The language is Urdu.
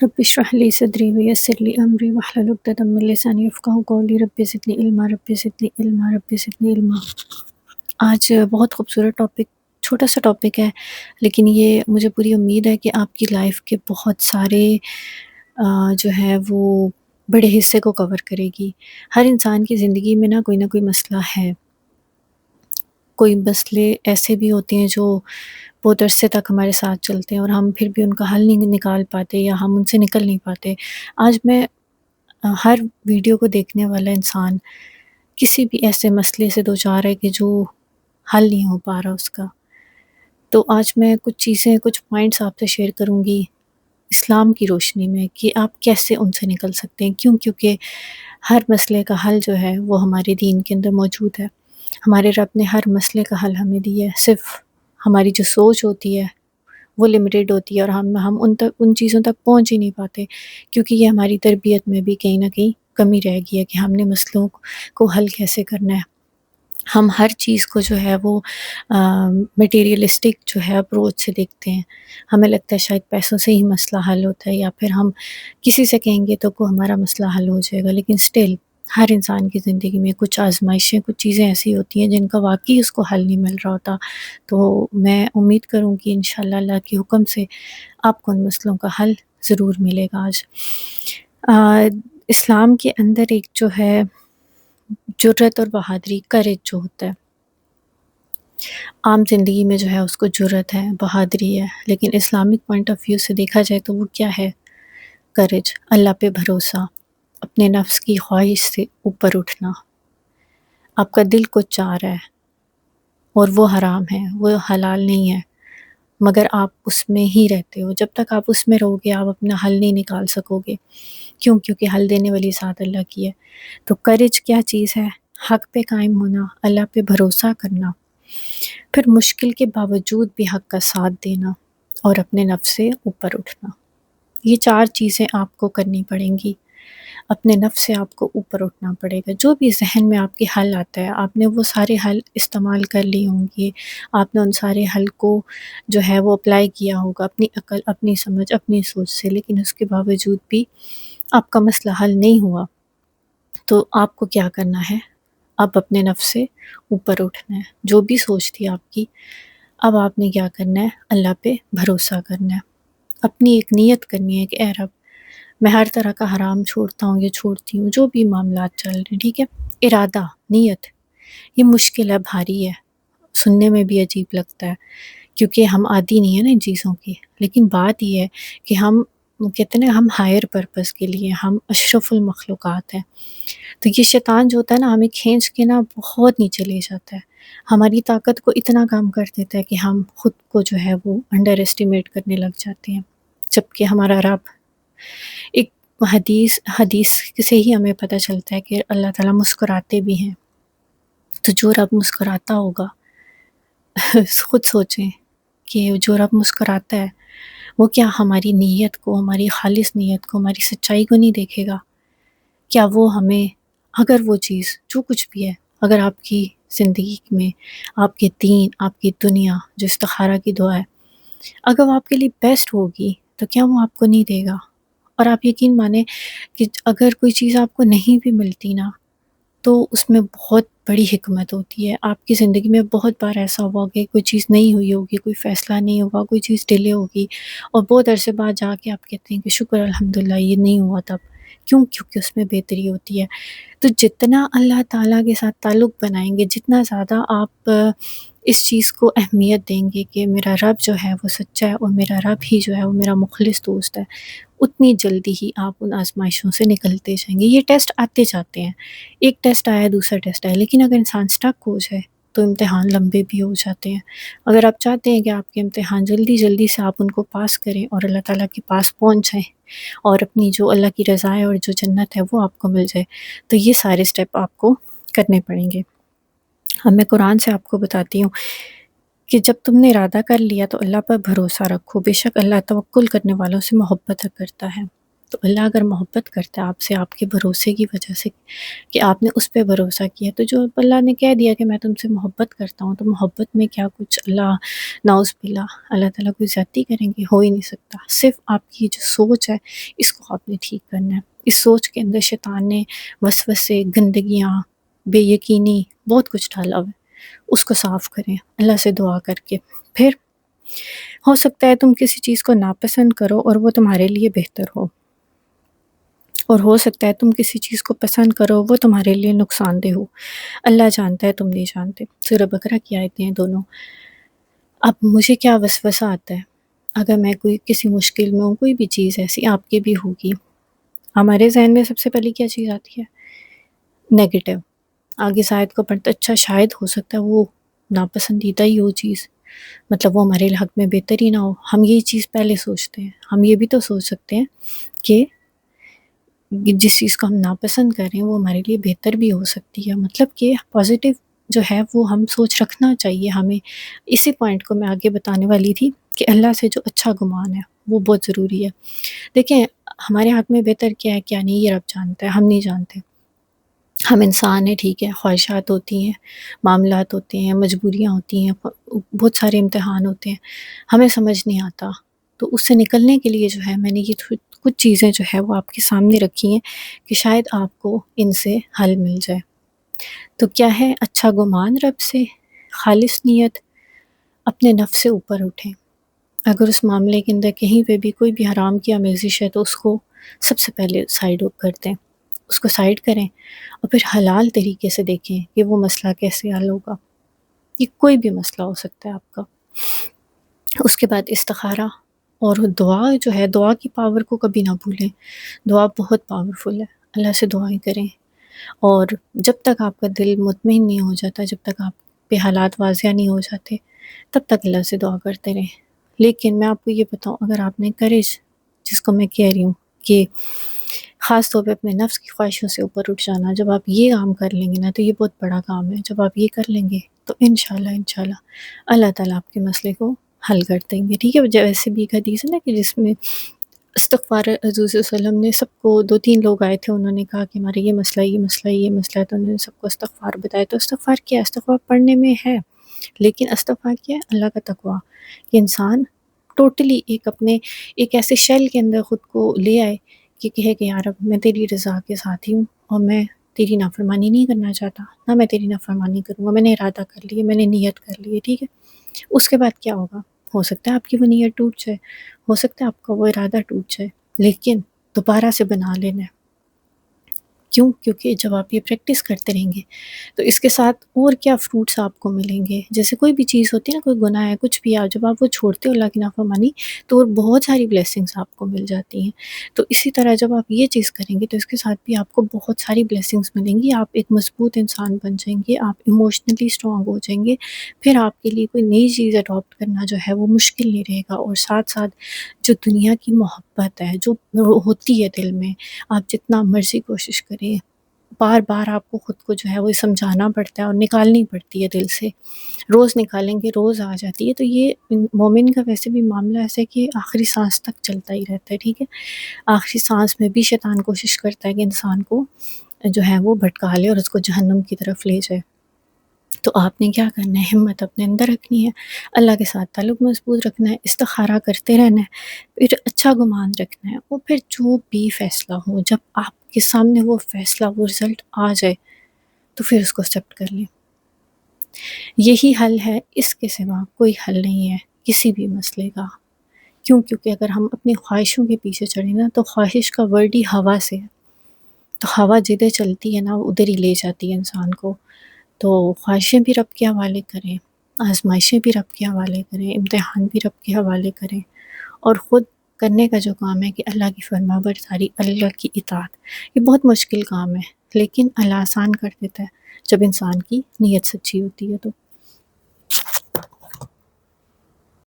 رب اشرح لی صدری ویسر لی امری واحلل عقدۃ من لسانی یفقہوا قولی رب زدنی علما رب زدنی علما رب زدنی علما۔ آج بہت خوبصورت ٹاپک، چھوٹا سا ٹاپک ہے لیکن یہ مجھے پوری امید ہے کہ آپ کی لائف کے بہت سارے جو ہے وہ بڑے حصے کو کور کرے گی۔ ہر انسان کی زندگی میں نہ کوئی مسئلہ ہے۔ کوئی مسئلے ایسے بھی ہوتے ہیں جو بہت عرصے تک ہمارے ساتھ چلتے ہیں اور ہم پھر بھی ان کا حل نہیں نکال پاتے یا ہم ان سے نکل نہیں پاتے۔ آج میں ہر ویڈیو کو دیکھنے والا انسان کسی بھی ایسے مسئلے سے دوچار ہے کہ جو حل نہیں ہو پا رہا اس کا، تو آج میں کچھ پوائنٹس آپ سے شیئر کروں گی اسلام کی روشنی میں کہ آپ کیسے ان سے نکل سکتے ہیں۔ کیونکہ ہر مسئلے کا حل جو ہے وہ ہمارے دین کے اندر موجود ہے۔ ہمارے رب نے ہر مسئلے کا حل ہمیں دیا ہے، صرف ہماری جو سوچ ہوتی ہے وہ لمیٹیڈ ہوتی ہے اور ہم ان چیزوں تک پہنچ ہی نہیں پاتے، کیونکہ یہ ہماری تربیت میں بھی کہیں نہ کہیں کمی رہ گئی ہے کہ ہم نے مسئلوں کو حل کیسے کرنا ہے۔ ہم ہر چیز کو جو ہے وہ میٹیریلسٹک جو ہے اپروچ سے دیکھتے ہیں۔ ہمیں لگتا ہے شاید پیسوں سے ہی مسئلہ حل ہوتا ہے، یا پھر ہم کسی سے کہیں گے تو ہمارا مسئلہ حل ہو جائے گا، لیکن سٹل ہر انسان کی زندگی میں کچھ آزمائشیں، کچھ چیزیں ایسی ہوتی ہیں جن کا واقعی اس کو حل نہیں مل رہا ہوتا۔ تو میں امید کروں کہ انشاءاللہ اللہ کے حکم سے آپ کو ان مسئلوں کا حل ضرور ملے گا۔ آج اسلام کے اندر ایک جو ہے جرأت اور بہادری، کریج جو ہوتا ہے، عام زندگی میں جو ہے اس کو جرأت ہے، بہادری ہے، لیکن اسلامک پوائنٹ آف ویو سے دیکھا جائے تو وہ کیا ہے؟ کریج، اللہ پہ بھروسہ، اپنے نفس کی خواہش سے اوپر اٹھنا۔ آپ کا دل کچھ چاہ رہا ہے اور وہ حرام ہے، وہ حلال نہیں ہے، مگر آپ اس میں ہی رہتے ہو۔ جب تک آپ اس میں رہو گے آپ اپنا حل نہیں نکال سکو گے۔ کیونکہ حل دینے والی ذات اللہ کی ہے۔ تو کریج کیا چیز ہے؟ حق پہ قائم ہونا، اللہ پہ بھروسہ کرنا، پھر مشکل کے باوجود بھی حق کا ساتھ دینا اور اپنے نفس سے اوپر اٹھنا۔ یہ 4 چیزیں آپ کو کرنی پڑیں گی۔ اپنے نفس سے آپ کو اوپر اٹھنا پڑے گا۔ جو بھی ذہن میں آپ کے حل آتا ہے، آپ نے وہ سارے حل استعمال کر لی ہوں گی، آپ نے ان سارے حل کو جو ہے وہ اپلائی کیا ہوگا اپنی عقل، اپنی سمجھ، اپنی سوچ سے، لیکن اس کے باوجود بھی آپ کا مسئلہ حل نہیں ہوا، تو آپ کو کیا کرنا ہے؟ اب اپنے نفس سے اوپر اٹھنا ہے۔ جو بھی سوچ تھی آپ کی، اب آپ نے کیا کرنا ہے؟ اللہ پہ بھروسہ کرنا ہے، اپنی ایک نیت کرنی ہے کہ اے رب میں ہر طرح کا حرام چھوڑتا ہوں یا چھوڑتی ہوں، جو بھی معاملات چل رہے ہیں، ٹھیک ہے؟ ارادہ، نیت، یہ مشکل ہے، بھاری ہے، سننے میں بھی عجیب لگتا ہے کیونکہ ہم عادی نہیں ہیں نا ان چیزوں کی، لیکن بات یہ ہے کہ ہم کہتے ہیں نا ہم ہائر پرپس کے لیے، ہم اشرف المخلوقات ہیں۔ تو یہ شیطان جو ہوتا ہے نا ہمیں کھینچ کے نا بہت نیچے لے جاتا ہے، ہماری طاقت کو اتنا کم کر دیتا ہے کہ ہم خود کو جو ہے وہ انڈر ایسٹیمیٹ کرنے لگ جاتے ہیں، جبکہ ہمارا رب، ایک حدیث سے ہی ہمیں پتہ چلتا ہے کہ اللہ تعالیٰ مسکراتے بھی ہیں۔ تو جو رب مسکراتا ہوگا خود سوچیں کہ جو رب مسکراتا ہے وہ کیا ہماری نیت کو، ہماری خالص نیت کو، ہماری سچائی کو نہیں دیکھے گا؟ کیا وہ ہمیں، اگر وہ چیز جو کچھ بھی ہے، اگر آپ کی زندگی میں آپ کے دین، آپ کی دنیا، جو استخارہ کی دعا ہے، اگر وہ آپ کے لیے بیسٹ ہوگی تو کیا وہ آپ کو نہیں دے گا؟ اور آپ یقین مانیں کہ اگر کوئی چیز آپ کو نہیں بھی ملتی نا تو اس میں بہت بڑی حکمت ہوتی ہے۔ آپ کی زندگی میں بہت بار ایسا ہوا کہ کوئی چیز نہیں ہوئی ہوگی، کوئی فیصلہ نہیں ہوگا، کوئی چیز ڈیلے ہوگی، اور بہت عرصے بعد جا کے آپ کہتے ہیں کہ شکر الحمدللہ یہ نہیں ہوا تب۔ کیونکہ اس میں بہتری ہوتی ہے۔ تو جتنا اللہ تعالیٰ کے ساتھ تعلق بنائیں گے، جتنا زیادہ آپ اس چیز کو اہمیت دیں گے کہ میرا رب جو ہے وہ سچا ہے اور میرا رب ہی جو ہے وہ میرا مخلص دوست ہے، اتنی جلدی ہی آپ ان آزمائشوں سے نکلتے جائیں گے۔ یہ ٹیسٹ آتے جاتے ہیں، ایک ٹیسٹ آیا، دوسرا ٹیسٹ آیا، لیکن اگر انسان سٹک ہو جائے تو امتحان لمبے بھی ہو جاتے ہیں۔ اگر آپ چاہتے ہیں کہ آپ کے امتحان جلدی سے آپ ان کو پاس کریں اور اللہ تعالیٰ کے پاس پہنچ جائیں اور اپنی جو اللہ کی رضا ہے اور جو جنت ہے وہ آپ کو مل جائے، تو یہ سارے سٹیپ آپ کو کرنے پڑیں گے۔ اب میں قرآن سے آپ کو بتاتی ہوں کہ جب تم نے ارادہ کر لیا تو اللہ پر بھروسہ رکھو، بے شک اللہ توکل کرنے والوں سے محبت کرتا ہے۔ تو اللہ اگر محبت کرتا ہے آپ سے آپ کے بھروسے کی وجہ سے کہ آپ نے اس پہ بھروسہ کیا، تو جو اللہ نے کہہ دیا کہ میں تم سے محبت کرتا ہوں، تو محبت میں کیا کچھ اللہ نعوذ باللہ اللہ تعالیٰ کوئی زیادتی کریں گے؟ ہو ہی نہیں سکتا۔ صرف آپ کی جو سوچ ہے اس کو آپ نے ٹھیک کرنا ہے۔ اس سوچ کے اندر شیطان نے وسوسے، گندگیاں، بے یقینی بہت کچھ ڈالا ہوا ہے، اس کو صاف کریں اللہ سے دعا کر کے۔ پھر ہو سکتا ہے تم کسی چیز کو ناپسند کرو اور وہ تمہارے لیے بہتر ہو، اور ہو سکتا ہے تم کسی چیز کو پسند کرو وہ تمہارے لیے نقصان دہ ہو۔ اللہ جانتا ہے، تم نہیں جانتے۔ سورہ بقرہ کی آیتیں ہیں دونوں۔ اب مجھے کیا وسوسہ آتا ہے، اگر میں کوئی کسی مشکل میں ہوں، کوئی بھی چیز ایسی آپ کی بھی ہوگی، ہمارے ذہن میں سب سے پہلے کیا چیز آتی ہے؟ نیگیٹو۔ آگے شاید کو پڑھتا اچھا شاید ہو سکتا ہے وہ ناپسندیدہ ہی ہو چیز، مطلب وہ ہمارے حق میں بہتر ہی نہ ہو، ہم یہ چیز پہلے سوچتے ہیں۔ ہم یہ بھی تو سوچ سکتے ہیں کہ جس چیز کو ہم ناپسند کر رہے ہیں وہ ہمارے لیے بہتر بھی ہو سکتی ہے، مطلب کہ پازیٹیو جو ہے وہ ہم سوچ رکھنا چاہیے ہمیں۔ اسی پوائنٹ کو میں آگے بتانے والی تھی کہ اللہ سے جو اچھا گمان ہے وہ بہت ضروری ہے۔ دیکھیں ہمارے حق میں بہتر کیا ہے کیا نہیں یہ رب جانتا ہے، ہم نہیں جانتے۔ ہم انسان ہیں، ٹھیک ہے، خواہشات ہوتی ہیں، معاملات ہوتے ہیں، مجبوریاں ہوتی ہیں، بہت سارے امتحان ہوتے ہیں، ہمیں سمجھ نہیں آتا۔ تو اس سے نکلنے کے لیے جو ہے میں نے یہ کچھ چیزیں جو ہے وہ آپ کے سامنے رکھی ہیں کہ شاید آپ کو ان سے حل مل جائے۔ تو کیا ہے؟ اچھا گمان رب سے، خالص نیت، اپنے نفس سے اوپر اٹھیں۔ اگر اس معاملے کے اندر کہیں پہ بھی کوئی بھی حرام کی آمیزش ہے تو اس کو سب سے پہلے سائڈ کر دیں، اس کو سائڈ کریں، اور پھر حلال طریقے سے دیکھیں کہ وہ مسئلہ کیسے حل ہوگا۔ یہ کوئی بھی مسئلہ ہو سکتا ہے آپ کا۔ اس کے بعد استخارہ اور دعا جو ہے، دعا کی پاور کو کبھی نہ بھولیں۔ دعا بہت پاورفل ہے، اللہ سے دعائیں کریں، اور جب تک آپ کا دل مطمئن نہیں ہو جاتا، جب تک آپ پہ حالات واضح نہیں ہو جاتے، تب تک اللہ سے دعا کرتے رہیں۔ لیکن میں آپ کو یہ بتاؤں، اگر آپ نے کریج، جس کو میں کہہ رہی ہوں کہ خاص طور پہ اپنے نفس کی خواہشوں سے اوپر اٹھ جانا، جب آپ یہ کام کر لیں گے نا تو یہ بہت بڑا کام ہے۔ جب آپ یہ کر لیں گے تو انشاءاللہ اللہ تعالیٰ آپ کے مسئلے کو حل کر دیں گے، ٹھیک ہے۔ ویسے بھی ایک حدیث ہے نا کہ جس میں استغفار، حضور صلی اللہ علیہ وسلم نے سب کو، 2-3 لوگ آئے تھے، انہوں نے کہا کہ ہمارے یہ مسئلہ یہ مسئلہ یہ مسئلہ ہے، تو انہوں نے سب کو استغفار بتایا۔ تو استغفار کیا ہے؟ استغفار پڑھنے میں ہے، لیکن استغفار کیا ہے؟ اللہ کا تقویٰ، کہ انسان ٹوٹلی ایک ایسے شیل کے اندر خود کو لے آئے کہ کہے کہ یا رب میں تیری رضا کے ساتھ ہی ہوں، اور میں تیری نافرمانی نہیں کرنا چاہتا، نہ میں تیری نافرمانی کروں گا، میں نے ارادہ کر لیا، میں نے نیت کر لی ہے، ٹھیک ہے۔ اس کے بعد کیا ہوگا؟ ہو سکتا ہے آپ کی وہ نیت ٹوٹ جائے، ہو سکتا ہے آپ کا وہ ارادہ ٹوٹ جائے، لیکن دوبارہ سے بنا لینا ہے۔ کیوں؟ کیونکہ جب آپ یہ پریکٹس کرتے رہیں گے تو اس کے ساتھ اور کیا فروٹس آپ کو ملیں گے۔ جیسے کوئی بھی چیز ہوتی ہے نا، کوئی گناہ ہے، کچھ بھی ہے، جب آپ وہ چھوڑتے ہو اللہ کی نافرمانی تو اور بہت ساری بلیسنگز آپ کو مل جاتی ہیں۔ تو اسی طرح جب آپ یہ چیز کریں گے تو اس کے ساتھ بھی آپ کو بہت ساری بلیسنگز ملیں گی، آپ ایک مضبوط انسان بن جائیں گے، آپ ایموشنلی اسٹرانگ ہو جائیں گے، پھر آپ کے لیے کوئی نئی چیز اڈاپٹ کرنا جو ہے وہ مشکل نہیں رہے گا۔ اور ساتھ ساتھ جو دنیا کی محبت ہے جو ہوتی ہے دل میں، آپ جتنا مرضی کوشش کریں، بار بار آپ کو خود کو جو ہے وہ سمجھانا پڑتا ہے اور نکالنی پڑتی ہے دل سے، روز نکالیں گے روز آ جاتی ہے۔ تو یہ مومن کا ویسے بھی معاملہ ایسا ہے کہ آخری سانس تک چلتا ہی رہتا ہے، ٹھیک ہے۔ آخری سانس میں بھی شیطان کوشش کرتا ہے کہ انسان کو جو ہے وہ بھٹکا لے اور اس کو جہنم کی طرف لے جائے۔ تو آپ نے کیا کرنا ہے؟ ہمت اپنے اندر رکھنی ہے، اللہ کے ساتھ تعلق مضبوط رکھنا ہے، استخارہ کرتے رہنا ہے، پھر اچھا گمان رکھنا ہے، اور پھر جو بھی فیصلہ ہو، جب آپ کے سامنے وہ فیصلہ، وہ رزلٹ آ جائے تو پھر اس کو ایکسیپٹ کر لیں۔ یہی حل ہے، اس کے سوا کوئی حل نہیں ہے کسی بھی مسئلے کا۔ کیوں؟ کیونکہ اگر ہم اپنی خواہشوں کے پیچھے چڑھیں نا تو خواہش کا ورڈ ہی ہوا سے ہے، تو ہوا جدھر چلتی ہے نا ادھر ہی لے جاتی ہے انسان کو۔ تو خواہشیں بھی رب کے حوالے کریں، آزمائشیں بھی رب کے حوالے کریں، امتحان بھی رب کے حوالے کریں، اور خود کرنے کا جو کام ہے کہ اللہ کی فرما برداری، اللہ کی اطاعت۔ یہ بہت مشکل کام ہے لیکن اللہ آسان کر دیتا ہے جب انسان کی نیت سچی ہوتی ہے تو۔